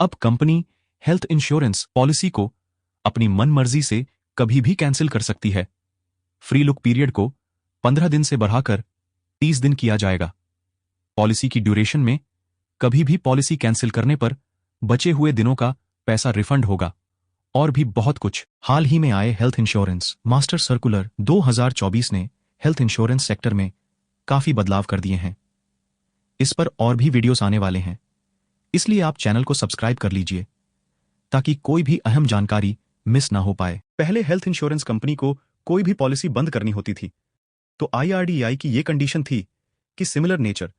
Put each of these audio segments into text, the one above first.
अब company health insurance policy को अपनी मनमर्जी से कभी भी कैंसिल कर सकती है। फ्री लुक पीरियड को 15 दिन से बढ़ाकर 30 दिन किया जाएगा। पॉलिसी की ड्यूरेशन में कभी भी पॉलिसी कैंसिल करने पर बचे हुए दिनों का पैसा रिफंड होगा और भी बहुत कुछ। हाल ही में आए हेल्थ इंश्योरेंस मास्टर सर्कुलर 2024 ने हेल्थ इंश्योरेंस सेक्टर में काफी बदलाव कर दिए हैं। इस पर और भी वीडियोस आने वाले हैं, इसलिए आप चैनल को सब्सक्राइब कर लीजिए ताकि कोई भी अहम जानकारी मिस ना हो पाए। पहले हेल्थ इंश्योरेंस कंपनी को कोई भी पॉलिसी बंद करनी होती थी तो IRDAI की ये कंडीशन थी कि सिमिलर नेचर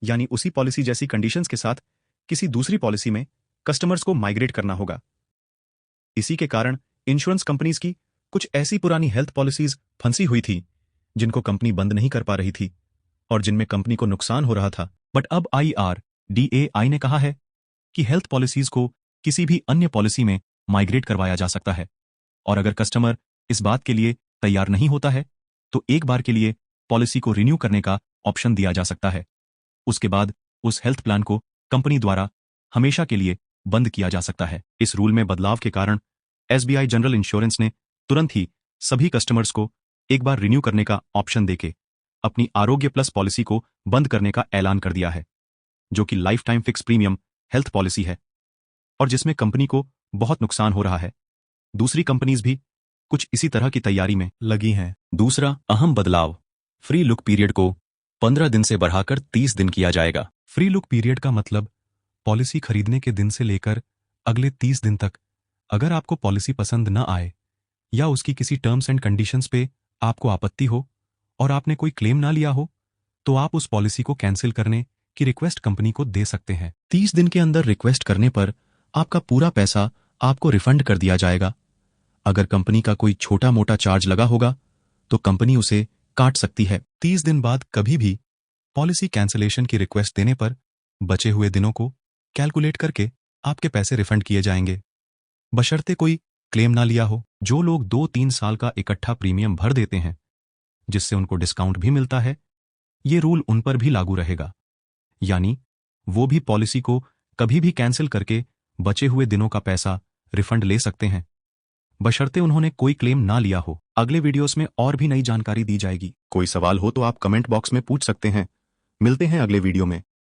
यानी उसी पॉलिसी जैसी कंडीशंस के साथ किसी दूसरी पॉलिसी में कस्टमर्स को माइग्रेट करना होगा। इसी के कारण इंश्योरेंस कंपनीज की कुछ ऐसी पुरानी हेल्थ पॉलिसीज फंसी हुई थी जिनको कंपनी बंद नहीं कर पा रही थी और जिनमें कंपनी को नुकसान हो रहा था। बट अब IRDAI ने कहा है कि हेल्थ पॉलिसीज को किसी भी अन्य पॉलिसी में माइग्रेट करवाया जा सकता है और अगर कस्टमर इस बात के लिए तैयार नहीं होता है तो एक बार के लिए पॉलिसी को रिन्यू करने का ऑप्शन दिया जा सकता है। उसके बाद उस हेल्थ प्लान को कंपनी द्वारा हमेशा के लिए बंद किया जा सकता है। इस रूल में बदलाव के कारण SBI जनरल इंश्योरेंस ने तुरंत ही सभी कस्टमर्स को एक बार रिन्यू करने का ऑप्शन देके अपनी आरोग्य प्लस पॉलिसी को बंद करने का ऐलान कर दिया है, जो कि life time fix premium health policy है और जिसमें कंपनी को बहुत नुकसान हो रहा है। दूसरी कंपनीज भी कुछ इसी तरह की तैयारी में लगी हैं। दूसरा अहम बदलाव, फ्री लुक पीरियड को 15 दिन से बढ़ाकर 30 दिन किया जाएगा। फ्री लुक पीरियड का मतलब पॉलिसी खरीदने के दिन से लेकर अगले 30 दिन तक अगर आपको पॉलिसी पसंद न आए या उसकी किसी टर्म्स एंड कंडीशंस पे आपको आपत्ति हो और आपने कोई क्लेम ना लिया हो तो आप उस पॉलिसी को कैंसिल करने की रिक्वेस्ट कंपनी को दे सकते हैं। 30 दिन के अंदर रिक्वेस्ट करने पर आपका पूरा पैसा आपको रिफंड कर दिया जाएगा। अगर कंपनी का कोई छोटा मोटा चार्ज लगा होगा तो कंपनी उसे काट सकती है। 30 दिन बाद कभी भी पॉलिसी कैंसिलेशन की रिक्वेस्ट देने पर बचे हुए दिनों को कैलकुलेट करके आपके पैसे रिफंड किए जाएंगे, बशर्ते कोई क्लेम ना लिया हो। जो लोग 2-3 साल का इकट्ठा प्रीमियम भर देते हैं जिससे उनको डिस्काउंट भी मिलता है, ये रूल उन पर भी लागू रहेगा, यानी वो भी पॉलिसी को कभी भी कैंसिल करके बचे हुए दिनों का पैसा रिफंड ले सकते हैं, बशर्ते उन्होंने कोई क्लेम ना लिया हो। अगले वीडियोस में और भी नई जानकारी दी जाएगी। कोई सवाल हो तो आप कमेंट बॉक्स में पूछ सकते हैं। मिलते हैं अगले वीडियो में।